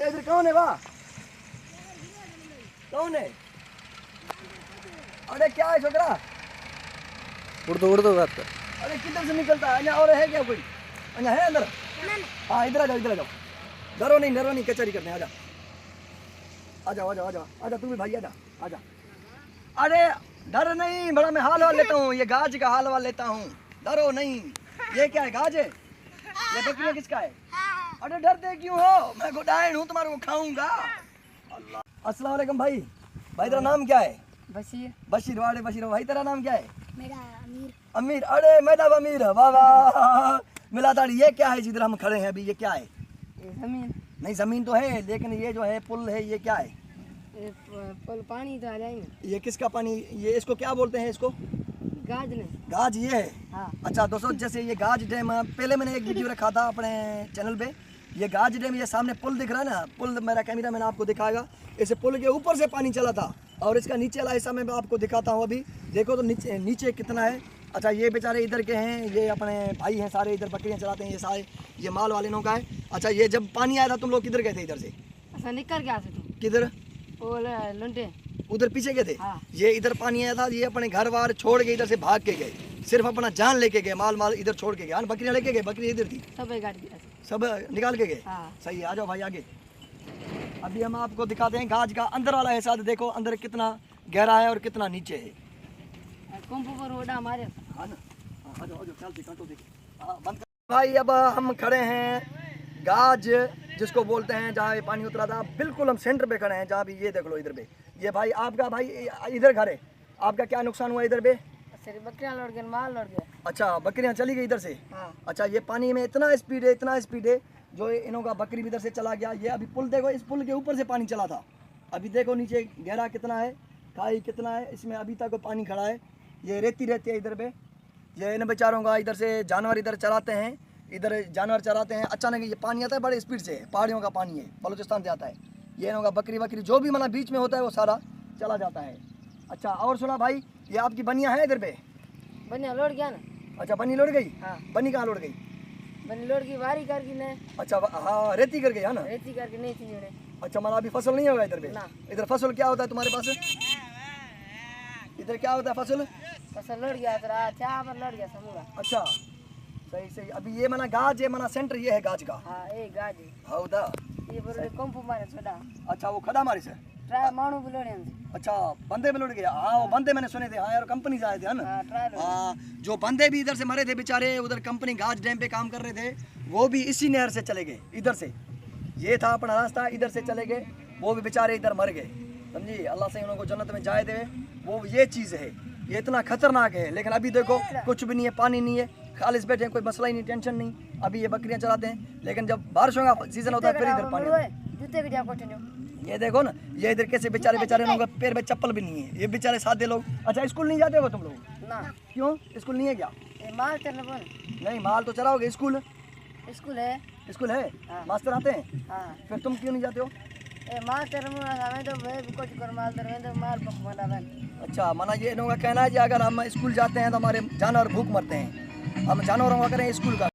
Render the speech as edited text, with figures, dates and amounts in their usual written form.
इधर कौन है वाह? कौन है? अरे क्या है छोकरा? उड़ दो बात कर। अरे किधर से निकलता है? और है क्या कोई? है अंदर? हाँ इधर आ जाओ, इधर आ जाओ। डरो नहीं, कचहरी करते हैं। आ जाओ, तू भी भाई आ जा। अरे डर नहीं, बड़ा मैं हाल वाल लेता हूँ, ये गाज का हाल वाल लेता हूँ, डरो नहीं। ये क्या है, गाज है? ये बकरियाँ किसका है? अरे डरते क्यों हो? मैं गुडायन हूँ, तुम्हारे को खाऊंगा। अस्सलाम वालेकुम भाई। तेरा नाम क्या है? बशीर। वाले बशीर भाई, तेरा नाम क्या है? मेरा अमीर। अरे मेरा अमीर, वाह वाह मिला ताड़ी। ये क्या है जिधर हम खड़े हैं अभी, ये क्या है? जमीन। नहीं जमीन तो है, लेकिन ये जो है पुल है, ये क्या है? पुल पानी तो आ जाएंगे। ये किसका पानी? ये इसको क्या बोलते हैं? इसको गाज नहीं। गाज ये है? हाँ। अच्छा दोस्तों, जैसे ये गाज डैम, पहले मैंने एक वीडियो रखा था अपने चैनल पे। ये गाज डैम, ये सामने पुल दिख रहा है ना, पुल मेरा कैमरा मैंने आपको दिखाएगा। इस पुल के ऊपर से पानी चला था और इसका नीचे वाला हिस्सा मैं आपको दिखाता हूँ अभी। देखो तो नीचे कितना है। अच्छा ये बेचारे इधर के हैं, ये अपने भाई हैं सारे, इधर बकरियाँ चलाते हैं ये सारे, ये माल वाले लोग का है। अच्छा ये जब पानी आया था तुम लोग किधर गए थे? इधर से अच्छा निकल गया था तुम? किधर? लुंडे उधर पीछे गए थे? हाँ। ये इधर पानी आया था, ये अपने घर बार छोड़ के इधर से भाग के गए, सिर्फ अपना जान लेके गए, माल इधर छोड़ के गए। बकरियां लेके गए, बकरी इधर थी, सब गाड़ दिया। सब निकाल के गए। हाँ। सही है, आ जाओ भाई आगे। अभी हम आपको दिखाते हैं गाज का अंदर वाला हिस्सा। देखो अंदर कितना गहरा है और कितना नीचे है। कुंभ पर रोड़ा हमारे। हाँ ना, आ जाओ चलते काटो देखो। बंद कर भाई। अब हम खड़े हैं गाज जिसको बोलते हैं, जहाँ ये पानी उतरा था, बिल्कुल हम सेंटर पे खड़े हैं जहाँ भी ये देख लो इधर पे। ये भाई आपका भाई इधर घर है, आपका क्या नुकसान हुआ इधर पे? बकरियां लौट गए, माल लौट गया। अच्छा बकरियां चली गई इधर से? हाँ। अच्छा ये पानी में इतना स्पीड है जो इन्हों का बकरी भी इधर से चला गया। ये अभी पुल देखो, इस पुल के ऊपर से पानी चला था। अभी देखो नीचे गहरा कितना है, खाई कितना है, इसमें अभी तक पानी खड़ा है। ये रेती रहती है इधर पे। ये इन बेचारों का इधर से जानवर इधर चलाते हैं, इधर जानवर चराते हैं। अचानक ये पानी आता है बड़े स्पीड से, पहाड़ियों का पानी है, बलूचिस्तान से आता है। ये इन्हों का बकरी जो भी मतलब बीच में होता है वो सारा चला जाता है। अच्छा और सुना भाई, ये आपकी बनिया है इधर पे? बनिया लौट गया ना। अच्छा बनी लौट गई? हाँ। बनी कहाँ लौट गई? बनी लौट गई, वारी करके नहीं। अच्छा हाँ, रेती कर गई है ना? रेती करके नहीं थी जोड़े। अच्छा मतलब अभी फसल नहीं होगा इधर पे? ना। इधर फसल क्या होता है तुम्हारे पास? इधर क्या होता है फसल? फसल लौट गया था, चाह पर लौट गया समूला। अच्छा सही। अभी ये मना गाज है, मना सेंटर ये है गाज का। हाँ ये गाज है। हाँ उधर ये बरोबर कुंभ मारे छोड़ा। अच्छा वो खड़ा मारी से? ट्राई मानू भी लोड़े हमसे। अच्छा बंदे में लुट गया। हाँ वो बंदे मैंने सुने थे, हाँ यार कंपनी से आए थे ना। हाँ ट्राई लोड़े। हाँ जो बंदे भी इधर से मरे थे बेचारे, उधर कंपनी गाज डैम पे काम कर रहे थे, वो भी इसी नहर से चले गए। इधर से ये था अपना रास्ता, इधर से चले गए, वो भी बेचारे इधर मर गए। समझी? अल्लाह से उनको जन्नत में जाए दे। वो ये चीज़ है, ये इतना खतरनाक है। लेकिन अभी देखो कुछ भी नहीं है, पानी नहीं है, खालिश बैठे हैं, कोई मसला ही नहीं, टेंशन नहीं। अभी ये बकरियां चलाते हैं, लेकिन जब बारिशों का सीजन होता है फिर इधर पानी आता है। जूते के जा कोठे ये देखो ना, ये इधर कैसे बेचारे लोगों के पैर में चप्पल भी नहीं है, ये बेचारे सादे लोग। अच्छा स्कूल नहीं जाते हो तुम लोग? ना। क्यों स्कूल नहीं है क्या? ये माल चलने बोल। नहीं माल तो चलाओगे। स्कूल स्कूल है? स्कूल है। हाँ। मास्टर आते हैं? हाँ। फिर तुम क्यों नहीं जाते हो? ए मास्टर मुना हमें तो वे कुछ कर माल दर में तो माल भूख मरा बन। अच्छा माना ये इन्हों का कहना है कि अगर हम स्कूल जाते हैं तो हमारे जानवर भूख मरते हैं, हम जानवरों का करें स्कूल का।